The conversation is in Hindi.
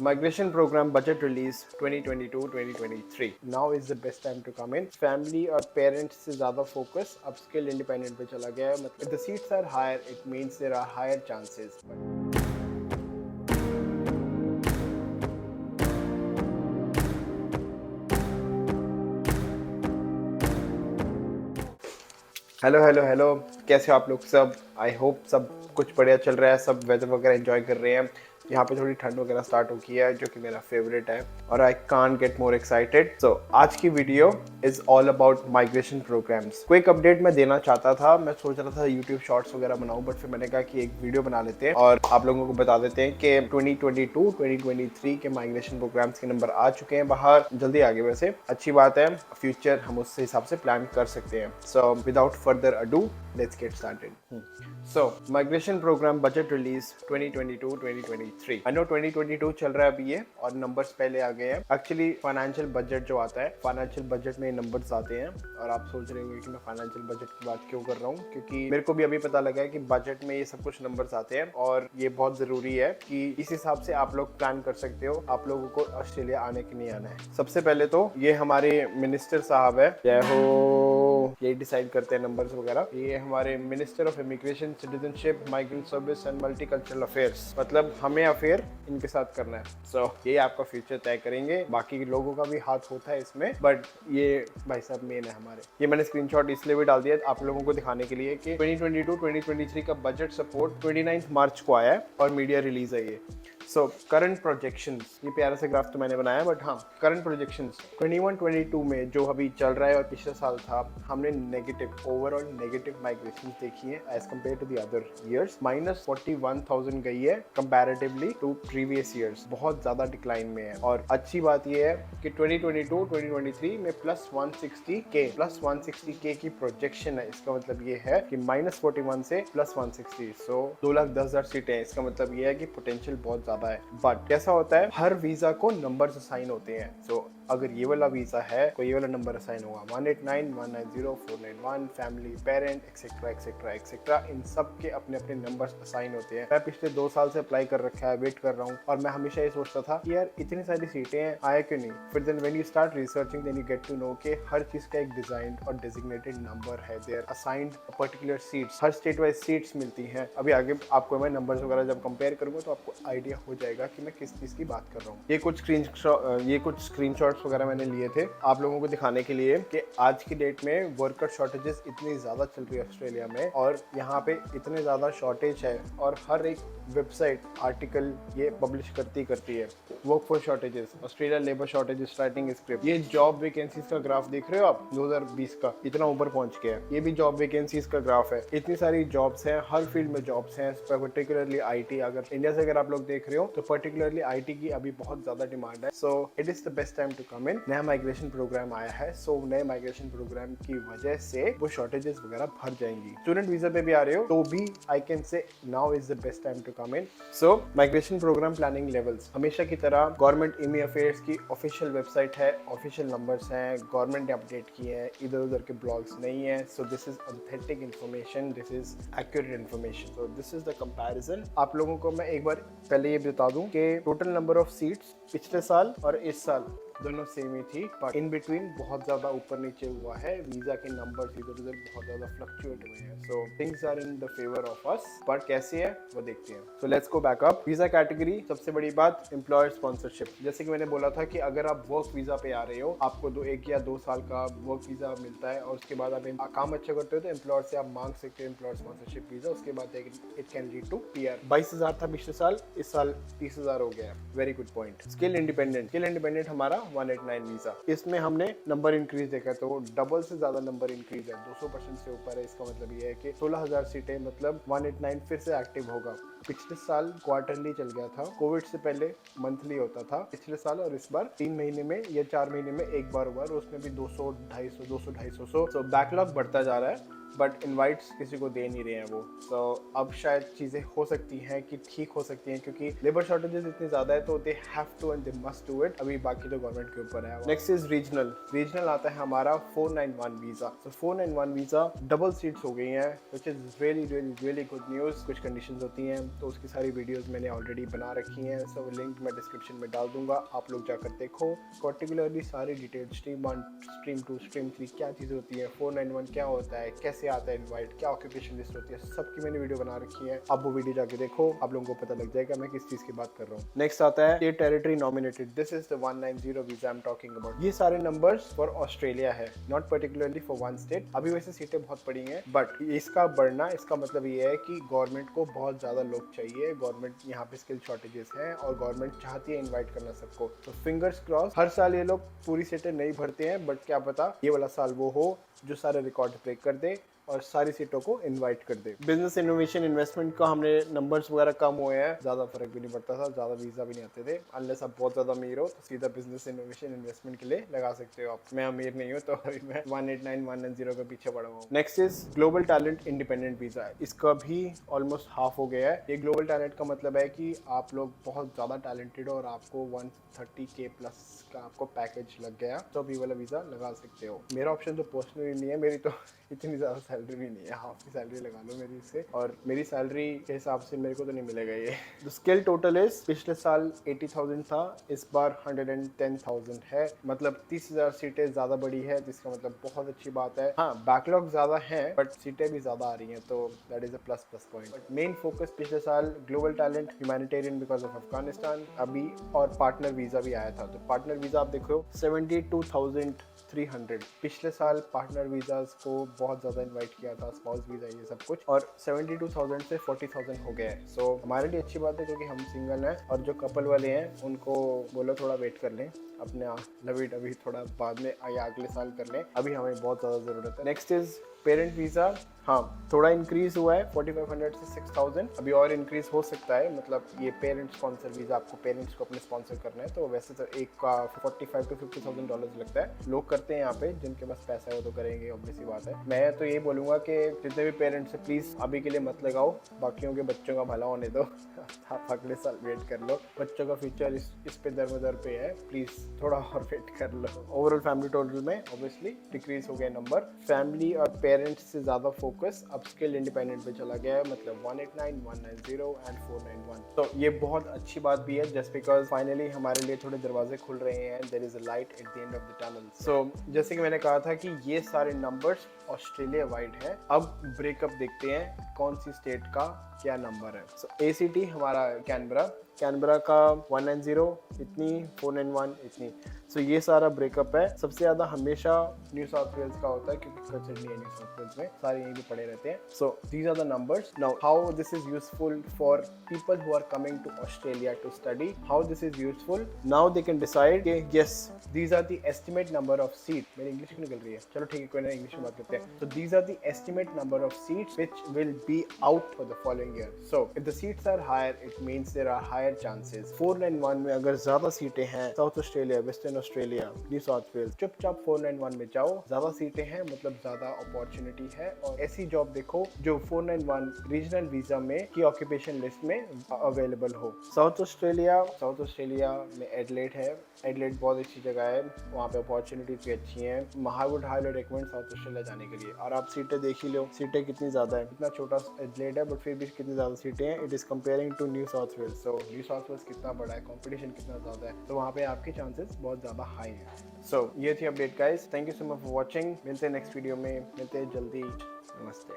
Migration program budget release 2022-2023. Now is the best time to come in. Family और parents से ज़्यादा focus अब skill independent पे चला गया है. मतलब if the seats are higher, it means there are higher chances. Hello hello hello, कैसे हो आप लोग सब? आई होप सब कुछ बढ़िया चल रहा है, सब वेदर वगैरह एंजॉय कर रहे हैं. यहाँ पे थोड़ी ठंड वगैरह स्टार्ट हो गई है जो कि मेरा फेवरेट है और I can't get more excited. So आज की video is all about migration programmes. Quick update मैं देना चाहता था. मैं सोच रहा था यूट्यूब शॉर्ट्स वगैरह बनाऊं, बट फिर मैंने कहा कि एक वीडियो बना लेते हैं और आप लोगों को बता देते हैं कि 2022-2023 के माइग्रेशन प्रोग्राम्स के नंबर आ चुके हैं बाहर. जल्दी आगे, वैसे अच्छी बात है. फ्यूचर हम उससे हिसाब से प्लान कर सकते हैं. So without further ado let's get started. So migration program budget release 2022-2023. I know 2022 चल रहा है अभी ये और नंबर्स पहले आ गए हैं. एक्चुअली फाइनेंशियल बजट जो आता है, फाइनेंशियल बजट में नंबर्स आते हैं और आप सोच रहे होंगे कि मैं फाइनेंशियल बजट की बात क्यों कर रहा हूँ, क्योंकि मेरे को भी अभी पता लगा है कि बजट में ये सब कुछ नंबर्स आते हैं और ये बहुत जरूरी है कि इस हिसाब से आप लोग प्लान कर सकते हो आप लोगों को ऑस्ट्रेलिया आने की नहीं आना है. सबसे पहले तो ये हमारे मिनिस्टर साहब है, जय हो, ये डिसाइड करते हैं नंबर्स वगैरह. ये हमारे minister of immigration, citizenship, migrant service and multicultural affairs. मतलब हमें अफेयर इनके साथ करना है. सो ये आपका फ्यूचर तय करेंगे. बाकी लोगों का भी हाथ होता है इसमें, बट ये भाई साहब मेन है हमारे. ये मैंने स्क्रीनशॉट इसलिए भी डाल दिया आप लोगों को दिखाने के लिए कि 2022-2023 का बजट सपोर्ट 29 मार्च को आया है और मीडिया रिलीज है ये. सो करंट प्रोजेक्शंस, ये प्यारा सा ग्राफ तो मैंने बनाया, बट हाँ, करंट प्रोजेक्शंस 21-22 में जो अभी चल रहा है और पिछले साल था, हमने नेगेटिव, ओवरऑल नेगेटिव माइग्रेशन देखी है as compared to the other years. -41,000 गई है कंपैरेटिवली टू प्रीवियस ईयर्स. बहुत ज्यादा डिक्लाइन में है. और अच्छी बात ये है कि 2022-2023 में +160K की प्रोजेक्शन है. इसका मतलब ये है कि -41 से +160, सो 2,10,000 सीटें. इसका मतलब ये है कि पोटेंशियल बहुत ज्यादा है. बट कैसा होता है, हर वीजा को नंबर्स असाइन होते हैं. सो अगर ये वाला वीजा है तो ये वाला नंबर असाइन होगा 189, 190, 491, family, parent, etcetera etcetera etcetera. इन सब के अपने अपने नंबर्स असाइन होते हैं. मैं पिछले 2 साल से अप्लाई कर रखा है, वेट कर रहा हूँ और मैं हमेशा ये सोचता था कि यार इतनी सारी सीटें हैं, आया क्यों नहीं. फिर then when you start researching then you get to know कि हर चीज का एक डिजाइन और डेजिग्नेटेड नंबर है. देयर असाइंड पर्टिकुलर सीट्स, हर स्टेट वाइज सीट्स मिलती हैं. अभी आगे आपको मैं नंबर्स वगैरह जब कंपेयर करूंगा तो आपको आइडिया हो जाएगा कि मैं किस चीज की बात कर रहा हूँ. ये कुछ स्क्रीनशॉट्स वगैरह मैंने लिए थे आप लोगों को दिखाने के लिए कि आज की डेट में वर्कर शॉर्टेजेस इतनी ज्यादा चल रही है ऑस्ट्रेलिया में और यहाँ पे इतने ज्यादा शॉर्टेज है और हर एक वेबसाइट आर्टिकल ये पब्लिश करती है. Workforce shortages, Australia labour shortage starting script. ये जॉब वैकेंसीज का ग्राफ देख रहे हो आप, 2020 का इतना ऊपर पहुंच गया है. ये भी जॉब वैकेंसीज का ग्राफ है. इतनी सारी जॉब्स हैं, हर फील्ड में जॉब्स हैं, पर्टिकुलरली आईटी. अगर इंडिया से अगर आप लोग देख रहे हो तो पर्टिकुलरली आईटी की अभी बहुत ज्यादा डिमांड है. So it is the best time to come in. नया माइग्रेशन प्रोग्राम आया है, सो नए माइग्रेशन प्रोग्राम की वजह से वो शॉर्टेजेस वगैरह भर जाएंगी. स्टूडेंट वीजा पे भी आ रहे हो तो भी I can say now is the best time to come in. So migration program planning levels, हमेशा की तरह गवर्नमेंट इमी अफेयर्स की ऑफिशियल वेबसाइट है, ऑफिशियल नंबर्स हैं, गवर्नमेंट ने अपडेट किए हैं, इधर उधर के ब्लॉग्स नहीं है. So this is authentic information, this is accurate information. So this is the comparison. आप लोगों को मैं एक बार पहले ये बता दूं कि टोटल नंबर ऑफ सीट्स पिछले साल और इस साल दोनों सेम ही थी, पर इन बिटवीन बहुत ज्यादा ऊपर नीचे हुआ है. वीजा के नंबर्स इधर उधर बहुत ज्यादा फ्लक्चुएट हुए हैं. So things are in the favour of us, पर कैसे है वो देखते हैं. So let's go back up. Visa category, सबसे बड़ी बात एम्प्लॉयर स्पॉन्सरशिप. जैसे कि मैंने बोला था कि अगर आप वर्क वीजा पे आ रहे हो, आपको 1 या 2 साल का वर्क वीजा मिलता है और उसके बाद आप काम अच्छा करते हो तो एम्प्लॉयर से आप मांग सकते हो एम्प्लॉयर स्पॉन्सरशिप वीजा. उसके बाद it can lead to PR. 22,000 था पिछले साल, इस साल 30,000 हो गया. Very good point. Skill independent हमारा 189 वीजा. इसमें हमने नंबर इंक्रीज देखा तो डबल से ज्यादा नंबर इंक्रीज है, 200% से ऊपर है. इसका मतलब ये है कि 16,000 सीटें, मतलब 189 फिर से एक्टिव होगा. पिछले साल क्वार्टरली चल गया था, कोविड से पहले मंथली होता था पिछले साल, और इस बार 3 महीने में या 4 महीने में एक बार हुआ और उसमें भी 200, 250, 200, 250. सो बैकलॉग बढ़ता जा रहा है. बट इनवाइट्स किसी को दे नहीं रहे हैं वो। सो अब शायद चीज़ें हो सकती हैं कि ठीक हो सकती हैं, क्योंकि लेबर शॉर्टेजेस इतनी ज़्यादा है तो they have to and they must do it. अभी बाकी तो गवर्नमेंट के ऊपर है। नेक्स्ट इज रीजनल आता है हमारा 491 वीज़ा। तो 491 वीज़ा डबल सीट्स हो गई हैं, which is really good news. कुछ कंडीशंस होती हैं तो उसकी सारी वीडियोस मैंने ऑलरेडी बना रखी हैं, सो लिंक मैं डिस्क्रिप्शन में डाल दूंगा, आप लोग जाकर देखो। पर्टिकुलरली सारी डिटेल स्ट्रीम 1 स्ट्रीम 2 स्ट्रीम 3 क्या चीज़ होती है, 491 क्या होता है, कैसे आता है इनवाइट, क्या ऑक्यूपेशन लिस्ट होती है, सबकी मैंने वीडियो बना रखी है। आप वो वीडियो जाके देखो, आप लोगों को पता लग जाएगा मैं किस चीज़ की बात कर रहा हूँ। नेक्स्ट आता है state territory nominated. This is the 190 visa I am talking about. ये सारे नंबर्स फॉर ऑस्ट्रेलिया है, not particularly for one state. अभी वैसे सीटें बहुत पड़ी हैं, बट इसका बढ़ना, इसका मतलब ये है कि गवर्नमेंट को बहुत ज़्यादा लोग चाहिए। गवर्नमेंट यहाँ पे स्किल शॉर्टेजेस हैं और गवर्नमेंट चाहती है इन्वाइट करना सबको। तो फिंगर्स क्रॉस, हर साल ये लोग पूरी सीटें नहीं भरते हैं, बट क्या पता ये वाला साल वो हो जो सारे रिकॉर्ड ब्रेक कर दे और सारी सीटों को इनवाइट कर दे। बिजनेस इनोवेशन इन्वेस्टमेंट का हमने नंबर्स वगैरह कम हुए हैं, ज़्यादा फर्क भी नहीं पड़ता था, ज़्यादा वीज़ा भी नहीं आते थे। अनलेस आप बहुत ज़्यादा अमीर हो तो सीधा बिजनेस इनोवेशन इन्वेस्टमेंट के लिए लगा सकते हो आप। मैं अमीर नहीं हूँ तो अभी मैं 189 190 के पीछे पड़ा हुआ हूँ। Next is global talent independent visa. इसका भी ऑलमोस्ट हाफ हो गया है। ये ग्लोबल टैलेंट का मतलब है कि आप लोग बहुत ज़्यादा टैलेंटेड हो और आपको 130K प्लस का आपको पैकेज लग गया तो अभी वाला वीज़ा लगा सकते हो। मेरा ऑप्शन तो पर्सनली नहीं है, मेरी तो इतनी ज़्यादा सैलरी भी नहीं है, हाफ की सैलरी लगा लो मेरी इससे, और मेरी सैलरी के हिसाब से मेरे को तो नहीं मिलेगा ये। द स्किल टोटल इज पिछले साल 80,000 था, इस बार 110,000 है, मतलब 30,000 सीटें ज़्यादा बड़ी है, जिसका मतलब बहुत अच्छी बात है। हाँ, बैकलॉग ज़्यादा है बट सीटें भी ज़्यादा आ रही हैं, तो that is a plus point. But main focus पिछले साल global talent, humanitarian because of Afghanistan अभी, और पार्टनर वीज़ा भी आया था। तो पार्टनर वीज़ा आप देखो 72,300। पिछले साल पार्टनर वीज़ाज को बहुत ज़्यादा इन्वाइट किया था, स्पाउस वीज़ा ये सब कुछ, और 72,000 से 40,000 हो गए हैं। सो हमारे लिए अच्छी बात है क्योंकि हम सिंगल हैं, और जो कपल वाले हैं उनको बोलो थोड़ा वेट कर लें, अपने लव इट अभी थोड़ा बाद में या अगले साल कर लें, अभी हमें बहुत ज़्यादा ज़रूरत है। Next is parent visa. हाँ, थोड़ा इंक्रीज हुआ है 4500 से 6000, अभी और इंक्रीज हो सकता है। मतलब ये पेरेंट स्पॉन्सर वीज़ा, आपको पेरेंट्स को अपने स्पॉन्सर करना है, तो वैसे तो एक का 45 to 50,000 डॉलर्स लगता है। लोग करते हैं यहाँ पे, जिनके पास पैसा है वो तो करेंगे, ऑब्वियस सी बात है। मैं तो ये बोलूँगा कि जितने भी पेरेंट्स हैं प्लीज़ अभी के लिए मत लगाओ, बाकियों के बच्चों का भला होने दो। आप अगले साल वेट कर लो, बच्चों का फ्यूचर इस पे दर पे है, प्लीज़ थोड़ा और वेट कर लो। ओवरऑल फैमिली टोटल में ऑब्वियसली डिक्रीज हो गया नंबर। फैमिली और पेरेंट्स से ज़्यादा फोकस अब स्किल इंडिपेंडेंट पे चला गया है, मतलब 189, 190 एंड 491। तो ये बहुत अच्छी बात भी है, जस्ट बिकॉज फाइनली हमारे लिए थोड़े दरवाजे खुल रहे हैं, there is a light at the end of the tunnel. So जैसे कि मैंने कहा था कि ये सारे नंबर्स ऑस्ट्रेलिया वाइड है। अब ब्रेकअप देखते हैं कौन सी स्टेट का क्या नंबर है। सो ACT हमारा कैनबरा का 190 इतनी, 491 इतनी। सो ये सारा ब्रेकअप है। सबसे ज़्यादा हमेशा न्यू साउथ वेल्स का होता है क्योंकि सिडनी है न्यू साउथ वेल्स में, सारे यहीं भी पड़े रहते हैं। So these are the numbers. Now how this is useful for people who are coming to Australia to study, how this is useful, now they can decide कि yes these are the estimate number of seat. मेरी इंग्लिश क्यों निकल रही है, चलो ठीक है कोई ना, इंग्लिश में बात करते हैं। So these are the estimate number of seats which will be out for the following year. So if the seats are higher, it means there are higher chances. 491 में अगर ज्यादा सीटें हैं, South Australia, western Australia, New South Wales, चुपचाप 491 में जाओ। ज्यादा सीटें हैं मतलब ज्यादा अपॉर्चुनिटी है, और ऐसी जॉब देखो जो 491 रीजनल वीजा में की ऑक्यूपेशन लिस्ट में अवेलेबल हो। साउथ ऑस्ट्रेलिया में एडलेड है। एडलेड बहुत अच्छी जगह है, वहाँ पे अपॉर्चुनिटीज भी अच्छी हैं। I would highly recommend south Australia जाने के लिए। और आप सीटें देख ही लो, सीटें कितनी ज़्यादा है, इतना छोटा एडलेड है बट फिर भी कितनी ज़्यादा सीटें हैं। It is comparing to New South Wales. So New South Wales कितना बड़ा है, कंपटीशन कितना ज़्यादा है, तो वहाँ पे आपके चांसेस बहुत ज़्यादा हाई हैं। सो ये थी update guys, thank you so much for watching. मिलते हैं नेक्स्ट वीडियो में, मिलते हैं जल्दी। नमस्ते।